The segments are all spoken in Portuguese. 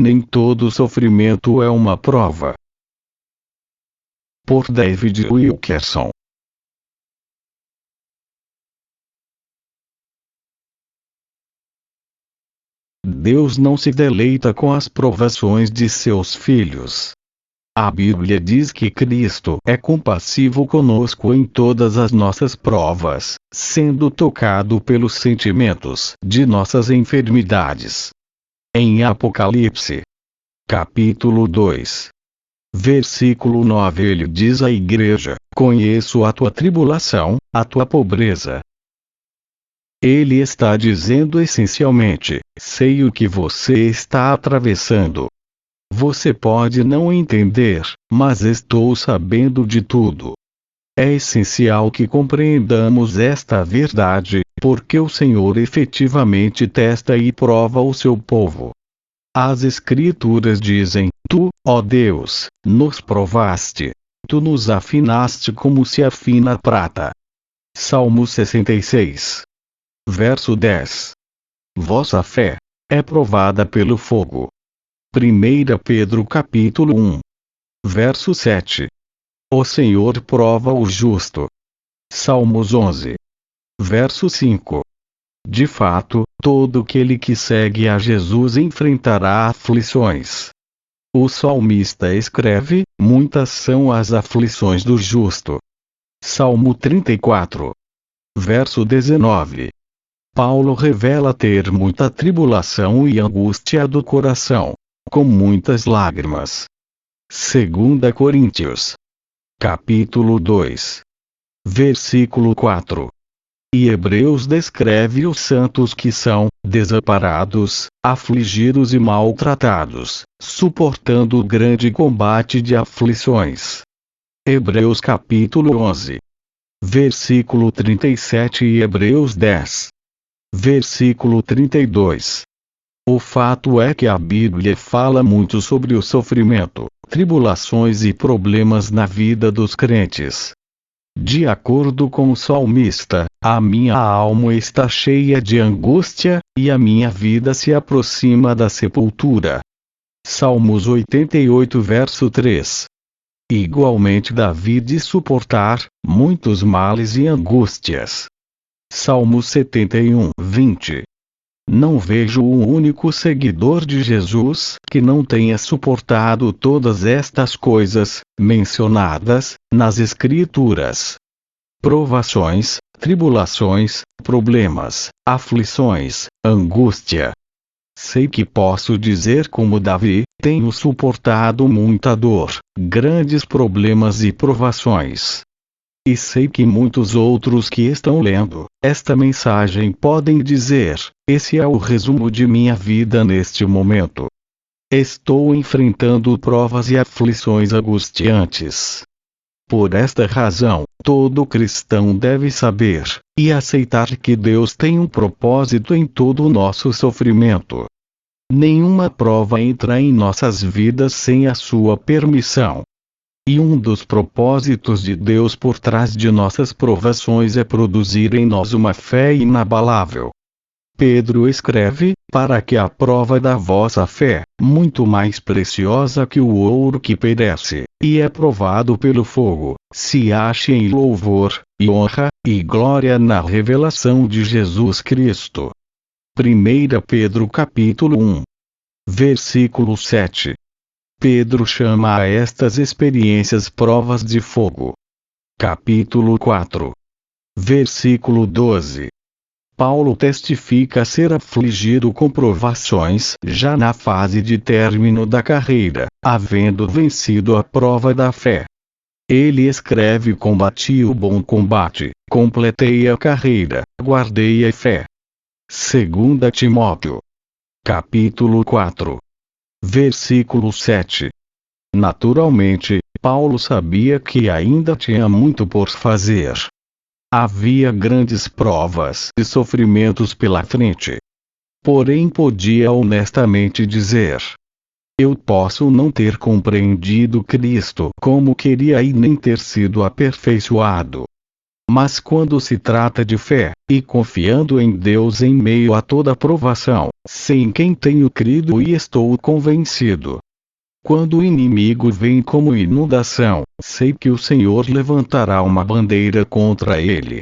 Nem todo sofrimento é uma prova. Por David Wilkerson. Deus não se deleita com as provações de seus filhos. A Bíblia diz que Cristo é compassivo conosco em todas as nossas provas, sendo tocado pelos sentimentos de nossas enfermidades. Em Apocalipse, capítulo 2, versículo 9, ele diz à igreja: conheço a tua tribulação, a tua pobreza. Ele está dizendo essencialmente: sei o que você está atravessando. Você pode não entender, mas estou sabendo de tudo. É essencial que compreendamos esta verdade, porque o Senhor efetivamente testa e prova o seu povo. As Escrituras dizem: tu, ó Deus, nos provaste. Tu nos afinaste como se afina a prata. Salmo 66. Verso 10. Vossa fé é provada pelo fogo. 1 Pedro capítulo 1. Verso 7. O Senhor prova o justo. Salmos 11. Verso 5. De fato, todo aquele que segue a Jesus enfrentará aflições. O salmista escreve: muitas são as aflições do justo. Salmo 34. Verso 19. Paulo revela ter muita tribulação e angústia do coração, com muitas lágrimas. 2 Coríntios, capítulo 2, versículo 4. E Hebreus descreve os santos que são desamparados, afligidos e maltratados, suportando o grande combate de aflições. Hebreus capítulo 11, versículo 37 e Hebreus 10, versículo 32. O fato é que a Bíblia fala muito sobre o sofrimento, tribulações e problemas na vida dos crentes. De acordo com o salmista, a minha alma está cheia de angústia, e a minha vida se aproxima da sepultura. Salmos 88 verso 3. Igualmente Davi diz suportar muitos males e angústias. Salmos 71, 20. Não vejo um único seguidor de Jesus que não tenha suportado todas estas coisas mencionadas nas Escrituras. Provações, tribulações, problemas, aflições, angústia. Sei que posso dizer como Davi: tenho suportado muita dor, grandes problemas e provações. E sei que muitos outros que estão lendo esta mensagem podem dizer: esse é o resumo de minha vida neste momento. Estou enfrentando provas e aflições angustiantes. Por esta razão, todo cristão deve saber e aceitar que Deus tem um propósito em todo o nosso sofrimento. Nenhuma prova entra em nossas vidas sem a sua permissão. E um dos propósitos de Deus por trás de nossas provações é produzir em nós uma fé inabalável. Pedro escreve: para que a prova da vossa fé, muito mais preciosa que o ouro que perece, e é provado pelo fogo, se ache em louvor, e honra, e glória na revelação de Jesus Cristo. 1 Pedro capítulo 1, versículo 7. Pedro chama a estas experiências provas de fogo. Capítulo 4, versículo 12. Paulo testifica ser afligido com provações já na fase de término da carreira, havendo vencido a prova da fé. Ele escreve: combati o bom combate, completei a carreira, guardei a fé. 2 Timóteo, capítulo 4, versículo 7. Naturalmente, Paulo sabia que ainda tinha muito por fazer. Havia grandes provas e sofrimentos pela frente. Porém podia honestamente dizer: eu posso não ter compreendido Cristo como queria e nem ter sido aperfeiçoado. Mas quando se trata de fé, e confiando em Deus em meio a toda provação, sei em quem tenho crido e estou convencido. Quando o inimigo vem como inundação, sei que o Senhor levantará uma bandeira contra ele.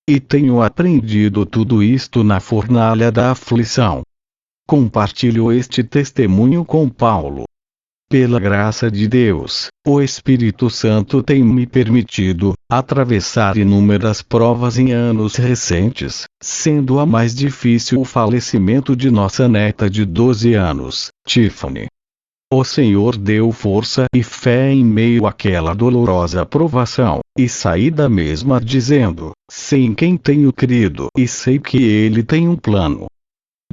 E tenho aprendido tudo isto na fornalha da aflição. Compartilho este testemunho com Paulo. Pela graça de Deus, o Espírito Santo tem me permitido atravessar inúmeras provas em anos recentes, sendo a mais difícil o falecimento de nossa neta de 12 anos, Tiffany. O Senhor deu força e fé em meio àquela dolorosa provação, e saí da mesma dizendo: sei em quem tenho crido e sei que Ele tem um plano.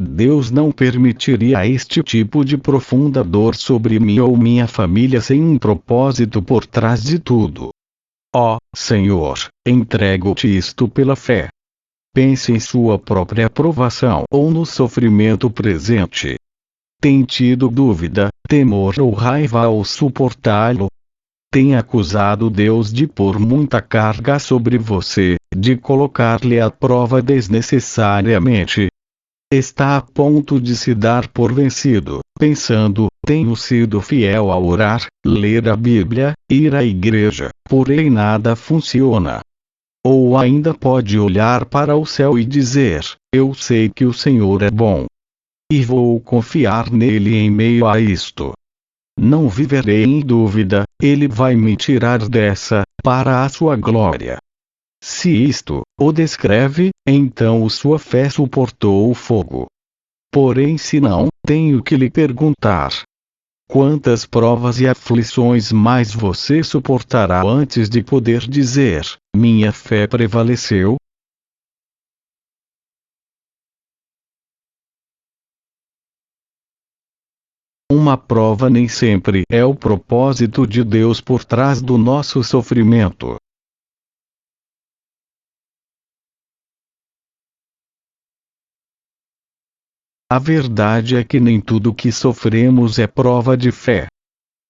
Deus não permitiria este tipo de profunda dor sobre mim ou minha família sem um propósito por trás de tudo. Ó Senhor, entrego-te isto pela fé. Pense em sua própria provação ou no sofrimento presente. Tem tido dúvida, temor ou raiva ao suportá-lo? Tem acusado Deus de pôr muita carga sobre você, de colocar-lhe à prova desnecessariamente? Está a ponto de se dar por vencido, pensando: tenho sido fiel a orar, ler a Bíblia, ir à igreja, porém nada funciona. Ou ainda pode olhar para o céu e dizer: eu sei que o Senhor é bom. E vou confiar nele em meio a isto. Não viverei em dúvida, ele vai me tirar dessa, para a sua glória. Se isto o descreve, então sua fé suportou o fogo. Porém, se não, tenho que lhe perguntar: quantas provas e aflições mais você suportará antes de poder dizer: minha fé prevaleceu? Uma prova nem sempre é o propósito de Deus por trás do nosso sofrimento. A verdade é que nem tudo que sofremos é prova de fé.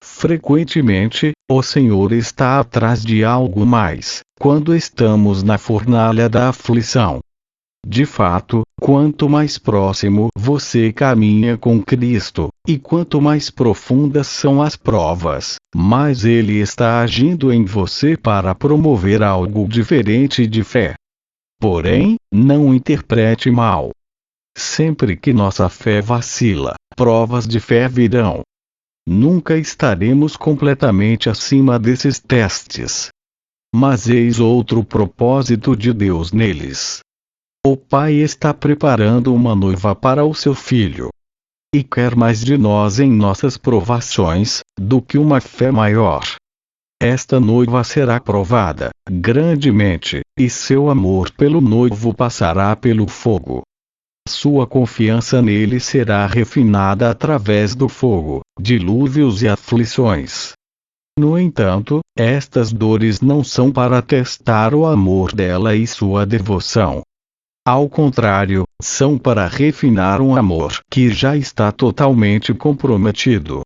Frequentemente, o Senhor está atrás de algo mais, quando estamos na fornalha da aflição. De fato, quanto mais próximo você caminha com Cristo, e quanto mais profundas são as provas, mais Ele está agindo em você para promover algo diferente de fé. Porém, não interprete mal. Sempre que nossa fé vacila, provas de fé virão. Nunca estaremos completamente acima desses testes. Mas eis outro propósito de Deus neles. O Pai está preparando uma noiva para o seu filho. E quer mais de nós em nossas provações, do que uma fé maior. Esta noiva será provada, grandemente, e seu amor pelo noivo passará pelo fogo. Sua confiança nele será refinada através do fogo, dilúvios e aflições. No entanto, estas dores não são para testar o amor dela e sua devoção. Ao contrário, são para refinar um amor que já está totalmente comprometido.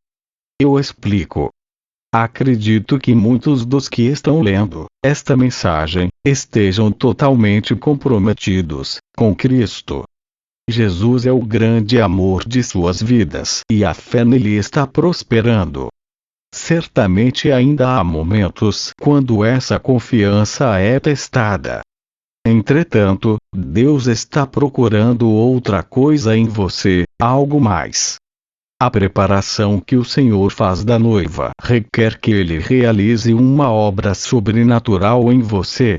Eu explico. Acredito que muitos dos que estão lendo esta mensagem estejam totalmente comprometidos com Cristo. Jesus é o grande amor de suas vidas e a fé nele está prosperando. Certamente ainda há momentos quando essa confiança é testada. Entretanto, Deus está procurando outra coisa em você, algo mais. A preparação que o Senhor faz da noiva requer que Ele realize uma obra sobrenatural em você.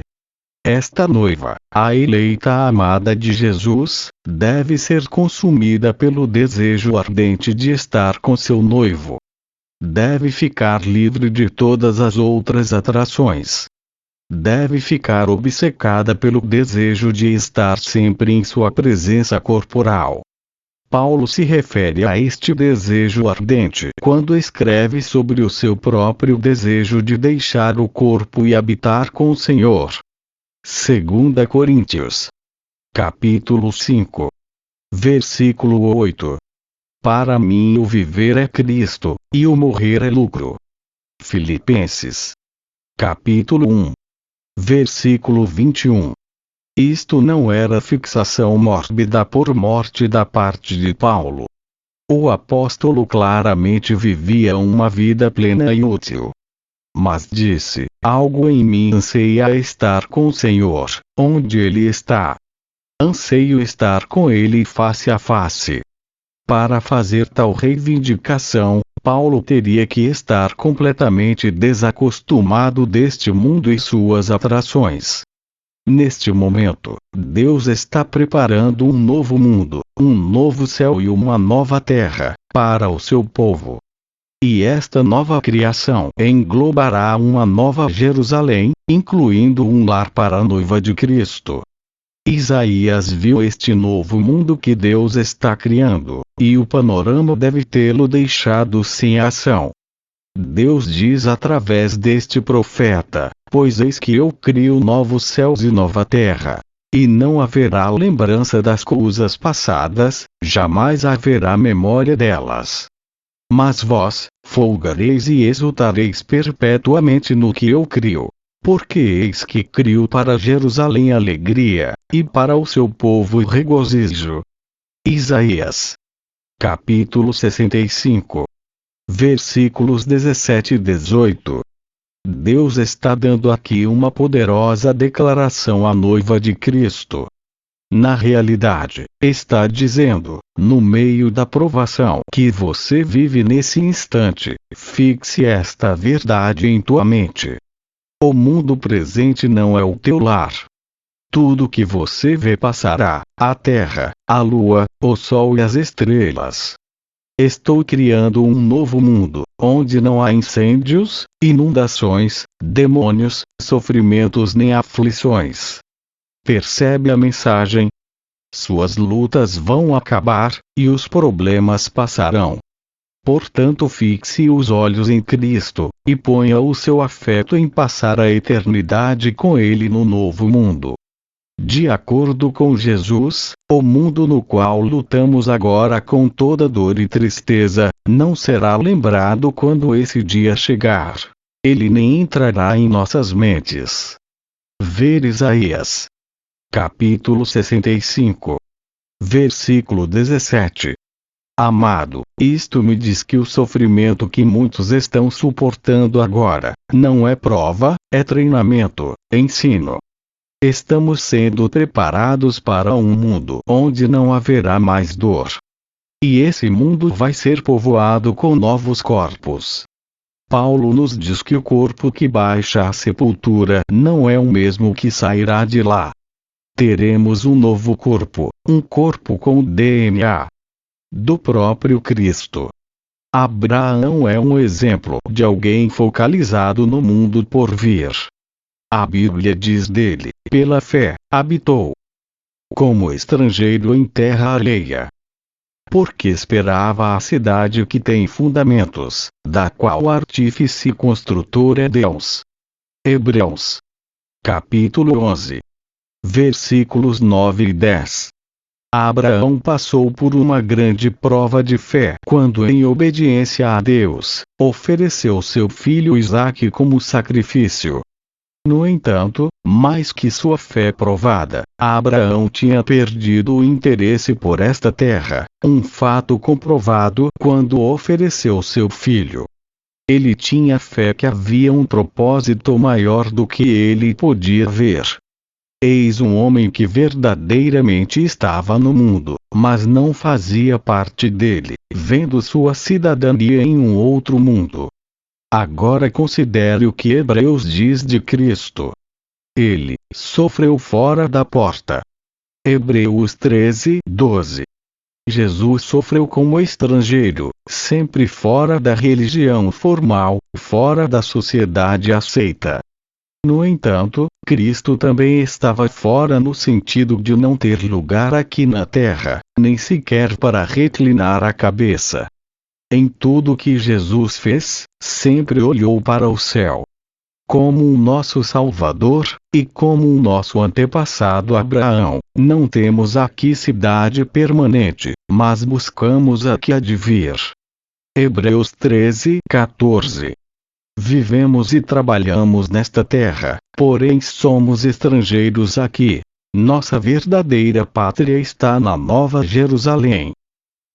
Esta noiva, a eleita amada de Jesus, deve ser consumida pelo desejo ardente de estar com seu noivo. Deve ficar livre de todas as outras atrações. Deve ficar obcecada pelo desejo de estar sempre em sua presença corporal. Paulo se refere a este desejo ardente quando escreve sobre o seu próprio desejo de deixar o corpo e habitar com o Senhor. 2 Coríntios, capítulo 5, versículo 8. Para mim o viver é Cristo, e o morrer é lucro. Filipenses, capítulo 1, Versículo 21. Isto não era fixação mórbida por morte da parte de Paulo. O apóstolo claramente vivia uma vida plena e útil. Mas disse: algo em mim anseia estar com o Senhor, onde Ele está. Anseio estar com Ele face a face. Para fazer tal reivindicação, Paulo teria que estar completamente desacostumado deste mundo e suas atrações. Neste momento, Deus está preparando um novo mundo, um novo céu e uma nova terra, para o seu povo. E esta nova criação englobará uma nova Jerusalém, incluindo um lar para a noiva de Cristo. Isaías viu este novo mundo que Deus está criando, e o panorama deve tê-lo deixado sem ação. Deus diz através deste profeta: pois eis que eu crio novos céus e nova terra. E não haverá lembrança das coisas passadas, jamais haverá memória delas. Mas vós, folgareis e exultareis perpetuamente no que eu crio. Porque eis que crio para Jerusalém alegria, e para o seu povo regozijo. Isaías. Capítulo 65. Versículos 17 e 18. Deus está dando aqui uma poderosa declaração à noiva de Cristo. Na realidade, está dizendo, no meio da provação que você vive nesse instante, fixe esta verdade em tua mente. O mundo presente não é o teu lar. Tudo que você vê passará, a terra, a lua, o sol e as estrelas. Estou criando um novo mundo, onde não há incêndios, inundações, demônios, sofrimentos nem aflições. Percebe a mensagem? Suas lutas vão acabar, e os problemas passarão. Portanto, fixe os olhos em Cristo, e ponha o seu afeto em passar a eternidade com Ele no novo mundo. De acordo com Jesus, o mundo no qual lutamos agora com toda dor e tristeza, não será lembrado quando esse dia chegar. Ele nem entrará em nossas mentes. Ver Isaías. Capítulo 65. Versículo 17. Amado, isto me diz que o sofrimento que muitos estão suportando agora, não é prova, é treinamento, ensino. Estamos sendo preparados para um mundo onde não haverá mais dor. E esse mundo vai ser povoado com novos corpos. Paulo nos diz que o corpo que baixa à sepultura não é o mesmo que sairá de lá. Teremos um novo corpo, um corpo com o DNA do próprio Cristo. Abraão é um exemplo de alguém focalizado no mundo por vir. A Bíblia diz dele: pela fé, habitou como estrangeiro em terra alheia. Porque esperava a cidade que tem fundamentos, da qual artífice e construtor é Deus. Hebreus. Capítulo 11. Versículos 9 e 10. Abraão passou por uma grande prova de fé quando, em obediência a Deus, ofereceu seu filho Isaque como sacrifício. No entanto, mais que sua fé provada, Abraão tinha perdido o interesse por esta terra, um fato comprovado quando ofereceu seu filho. Ele tinha fé que havia um propósito maior do que ele podia ver. Eis um homem que verdadeiramente estava no mundo, mas não fazia parte dele, vendo sua cidadania em um outro mundo. Agora considere o que Hebreus diz de Cristo. Ele sofreu fora da porta. Hebreus 13, 12. Jesus sofreu como estrangeiro, sempre fora da religião formal, fora da sociedade aceita. No entanto, Cristo também estava fora no sentido de não ter lugar aqui na terra, nem sequer para reclinar a cabeça. Em tudo que Jesus fez, sempre olhou para o céu. Como o nosso Salvador, e como o nosso antepassado Abraão, não temos aqui cidade permanente, mas buscamos a que há de vir. Hebreus 13, 14. Vivemos e trabalhamos nesta terra, porém somos estrangeiros aqui. Nossa verdadeira pátria está na Nova Jerusalém.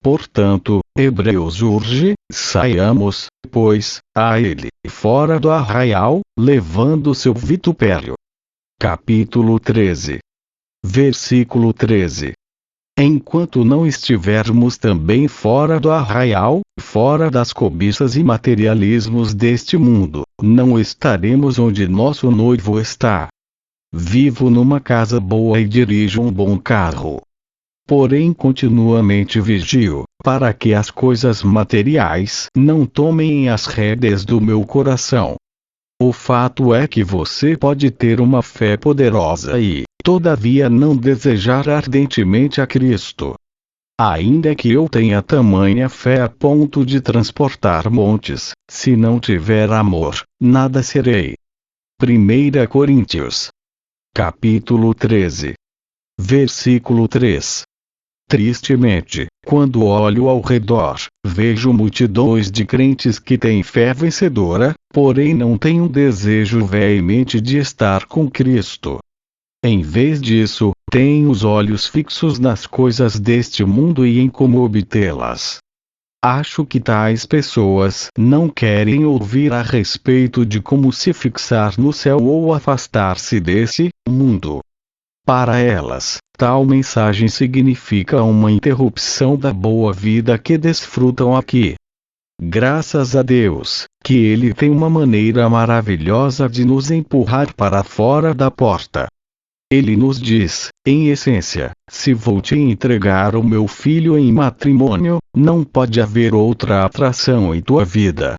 Portanto, Hebreus urge, saiamos, pois, a ele, fora do arraial, levando seu vitupério. Capítulo 13. Versículo 13. Enquanto não estivermos também fora do arraial, fora das cobiças e materialismos deste mundo, não estaremos onde nosso noivo está. Vivo numa casa boa e dirijo um bom carro. Porém continuamente vigio, para que as coisas materiais não tomem as rédeas do meu coração. O fato é que você pode ter uma fé poderosa e, todavia, não desejar ardentemente a Cristo. Ainda que eu tenha tamanha fé a ponto de transportar montes, se não tiver amor, nada serei. 1 Coríntios. Capítulo 13. Versículo 3. Tristemente, quando olho ao redor, vejo multidões de crentes que têm fé vencedora, porém não têm um desejo veemente de estar com Cristo. Em vez disso, têm os olhos fixos nas coisas deste mundo e em como obtê-las. Acho que tais pessoas não querem ouvir a respeito de como se fixar no céu ou afastar-se desse mundo. Para elas, tal mensagem significa uma interrupção da boa vida que desfrutam aqui. Graças a Deus, que Ele tem uma maneira maravilhosa de nos empurrar para fora da porta. Ele nos diz, em essência, se vou te entregar o meu filho em matrimônio, não pode haver outra atração em tua vida.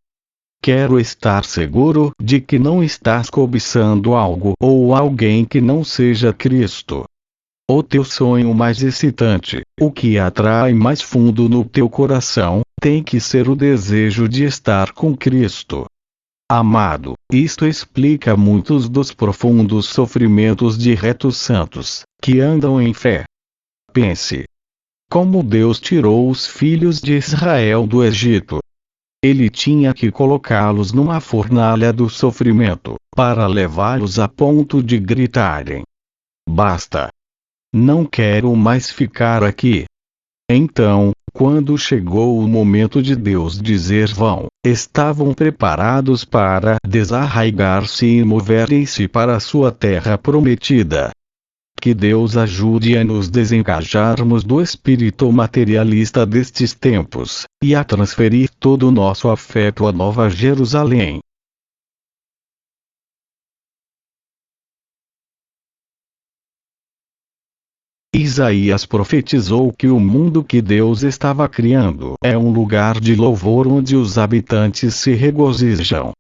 Quero estar seguro de que não estás cobiçando algo ou alguém que não seja Cristo. O teu sonho mais excitante, o que atrai mais fundo no teu coração, tem que ser o desejo de estar com Cristo. Amado, isto explica muitos dos profundos sofrimentos de retos santos, que andam em fé. Pense. Como Deus tirou os filhos de Israel do Egito. Ele tinha que colocá-los numa fornalha do sofrimento, para levá-los a ponto de gritarem: basta! Não quero mais ficar aqui. Então, quando chegou o momento de Deus dizer vão, estavam preparados para desarraigar-se e moverem-se para a sua terra prometida. Que Deus ajude a nos desengajarmos do espírito materialista destes tempos, e a transferir todo o nosso afeto à Nova Jerusalém. Isaías profetizou que o mundo que Deus estava criando é um lugar de louvor onde os habitantes se regozijam.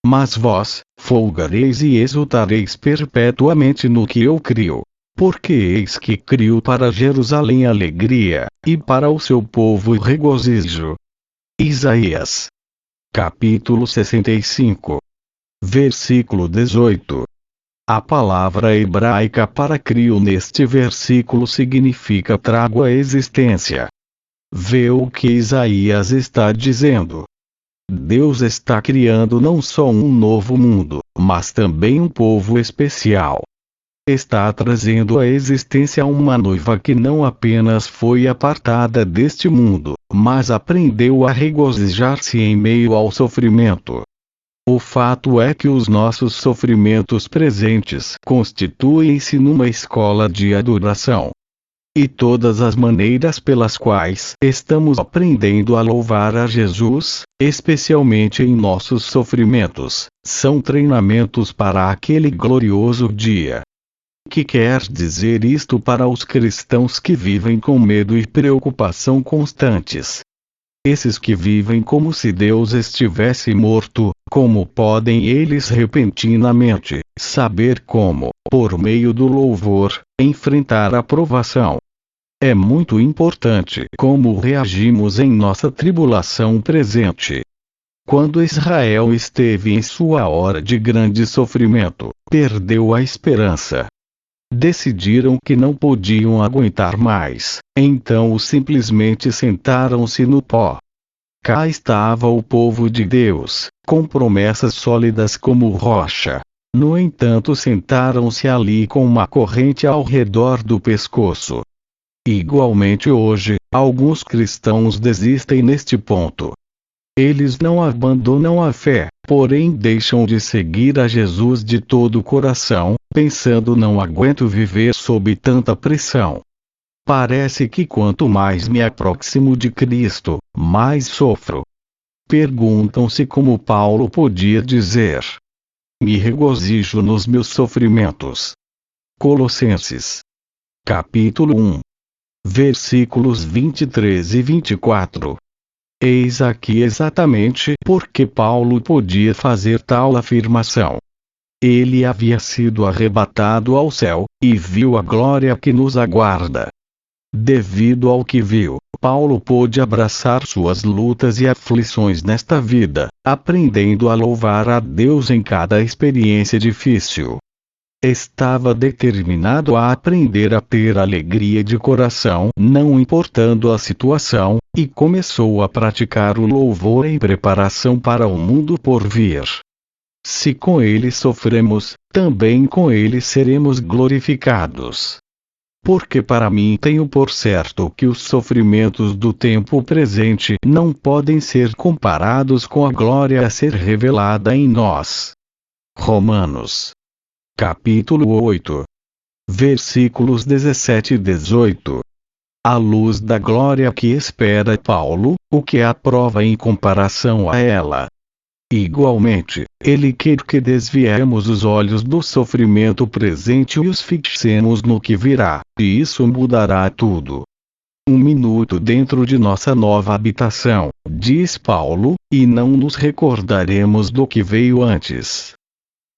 Mas vós, folgareis e exultareis perpetuamente no que eu crio. Porque eis que crio para Jerusalém alegria, e para o seu povo regozijo. Isaías. Capítulo 65. Versículo 18. A palavra hebraica para crio neste versículo significa trago à existência. Vê o que Isaías está dizendo. Deus está criando não só um novo mundo, mas também um povo especial. Está trazendo à existência uma noiva que não apenas foi apartada deste mundo, mas aprendeu a regozijar-se em meio ao sofrimento. O fato é que os nossos sofrimentos presentes constituem-se numa escola de adoração. E todas as maneiras pelas quais estamos aprendendo a louvar a Jesus, especialmente em nossos sofrimentos, são treinamentos para aquele glorioso dia. O que quer dizer isto para os cristãos que vivem com medo e preocupação constantes? Esses que vivem como se Deus estivesse morto, como podem eles repentinamente saber como, por meio do louvor, enfrentar a provação? É muito importante como reagimos em nossa tribulação presente. Quando Israel esteve em sua hora de grande sofrimento, perdeu a esperança. Decidiram que não podiam aguentar mais, então simplesmente sentaram-se no pó. Cá estava o povo de Deus, com promessas sólidas como rocha. No entanto, sentaram-se ali com uma corrente ao redor do pescoço. Igualmente hoje, alguns cristãos desistem neste ponto. Eles não abandonam a fé, porém deixam de seguir a Jesus de todo o coração, pensando: não aguento viver sob tanta pressão. Parece que quanto mais me aproximo de Cristo, mais sofro. Perguntam-se como Paulo podia dizer: me regozijo nos meus sofrimentos. Colossenses, capítulo 1, versículos 23 e 24. Eis aqui exatamente porque Paulo podia fazer tal afirmação. Ele havia sido arrebatado ao céu, e viu a glória que nos aguarda. Devido ao que viu, Paulo pôde abraçar suas lutas e aflições nesta vida, aprendendo a louvar a Deus em cada experiência difícil. Estava determinado a aprender a ter alegria de coração, não importando a situação, e começou a praticar o louvor em preparação para o mundo por vir. Se com ele sofremos, também com ele seremos glorificados. Porque para mim tenho por certo que os sofrimentos do tempo presente não podem ser comparados com a glória a ser revelada em nós. Romanos, capítulo 8, versículos 17 e 18. À luz da glória que espera Paulo, o que a prova em comparação a ela? Igualmente, ele quer que desviemos os olhos do sofrimento presente e os fixemos no que virá, e isso mudará tudo. Um minuto dentro de nossa nova habitação, diz Paulo, e não nos recordaremos do que veio antes.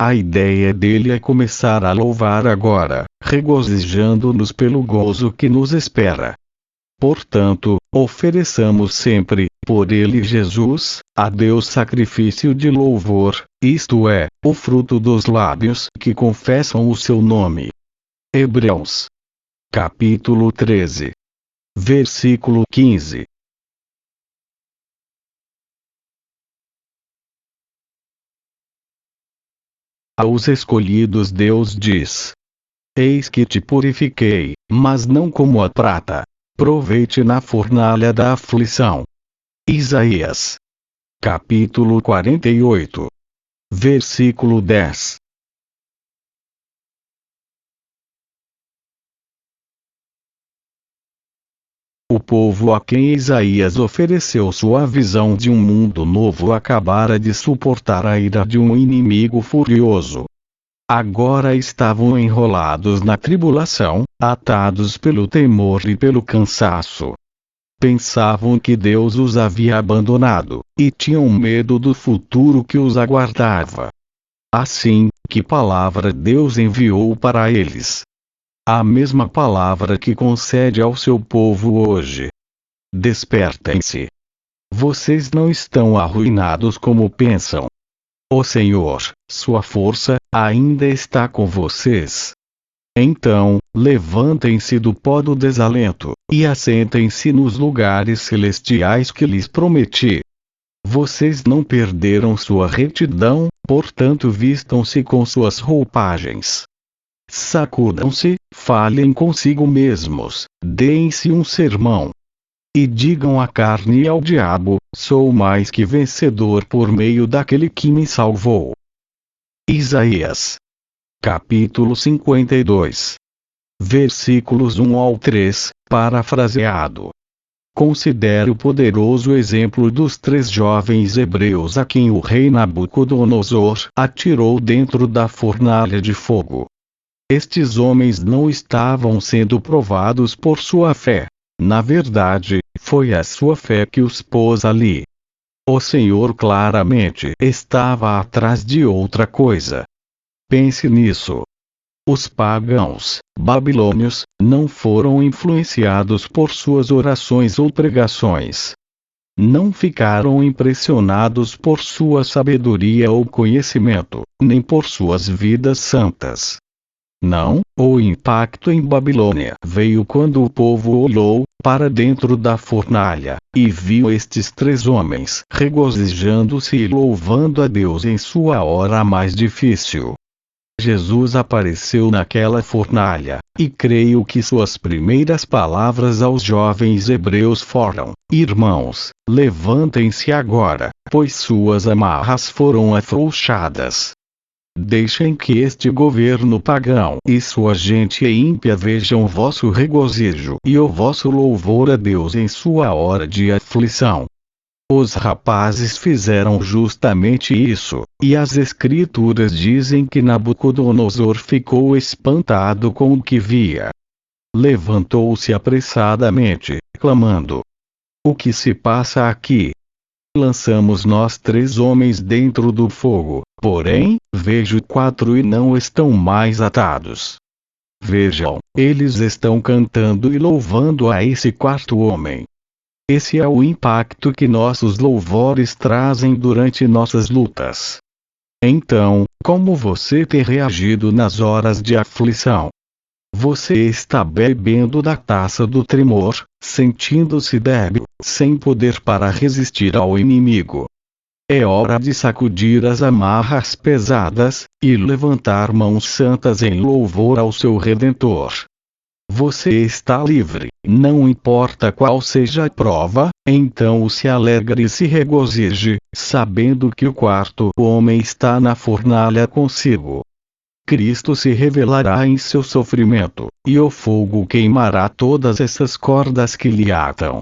A ideia dele é começar a louvar agora, regozijando-nos pelo gozo que nos espera. Portanto, ofereçamos sempre, por ele Jesus, a Deus sacrifício de louvor, isto é, o fruto dos lábios que confessam o seu nome. Hebreus, capítulo 13, versículo 15. Aos escolhidos Deus diz: eis que te purifiquei, mas não como a prata. Provei-te na fornalha da aflição. Isaías, capítulo 48, versículo 10. O povo a quem Isaías ofereceu sua visão de um mundo novo acabara de suportar a ira de um inimigo furioso. Agora estavam enrolados na tribulação, atados pelo temor e pelo cansaço. Pensavam que Deus os havia abandonado, e tinham medo do futuro que os aguardava. Assim, que palavra Deus enviou para eles? A mesma palavra que concede ao seu povo hoje. Despertem-se. Vocês não estão arruinados como pensam. O Senhor, sua força, ainda está com vocês. Então, levantem-se do pó do desalento, e assentem-se nos lugares celestiais que lhes prometi. Vocês não perderam sua retidão, portanto vistam-se com suas roupagens. Sacudam-se, falem consigo mesmos, deem-se um sermão. E digam à carne e ao diabo: sou mais que vencedor por meio daquele que me salvou. Isaías, capítulo 52, versículos 1 ao 3, parafraseado. Considere o poderoso exemplo dos 3 jovens hebreus a quem o rei Nabucodonosor atirou dentro da fornalha de fogo. Estes homens não estavam sendo provados por sua fé. Na verdade, foi a sua fé que os pôs ali. O Senhor claramente estava atrás de outra coisa. Pense nisso. Os pagãos, babilônios, não foram influenciados por suas orações ou pregações. Não ficaram impressionados por sua sabedoria ou conhecimento, nem por suas vidas santas. Não, o impacto em Babilônia veio quando o povo olhou para dentro da fornalha, e viu estes 3 homens regozijando-se e louvando a Deus em sua hora mais difícil. Jesus apareceu naquela fornalha, e creio que suas primeiras palavras aos jovens hebreus foram: irmãos, levantem-se agora, pois suas amarras foram afrouxadas. Deixem que este governo pagão e sua gente ímpia vejam vosso regozijo e o vosso louvor a Deus em sua hora de aflição. Os rapazes fizeram justamente isso, e as escrituras dizem que Nabucodonosor ficou espantado com o que via. Levantou-se apressadamente, clamando: o que se passa aqui? Lançamos nós 3 homens dentro do fogo, porém, vejo 4 e não estão mais atados. Vejam, eles estão cantando e louvando a esse 4º homem. Esse é o impacto que nossos louvores trazem durante nossas lutas. Então, como você tem reagido nas horas de aflição? Você está bebendo da taça do tremor, sentindo-se débil, sem poder para resistir ao inimigo. É hora de sacudir as amarras pesadas, e levantar mãos santas em louvor ao seu Redentor. Você está livre, não importa qual seja a prova, então se alegre e se regozije, sabendo que o 4º homem está na fornalha consigo. Cristo se revelará em seu sofrimento, e o fogo queimará todas essas cordas que lhe atam.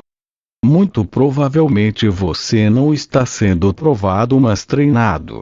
Muito provavelmente você não está sendo provado mas treinado.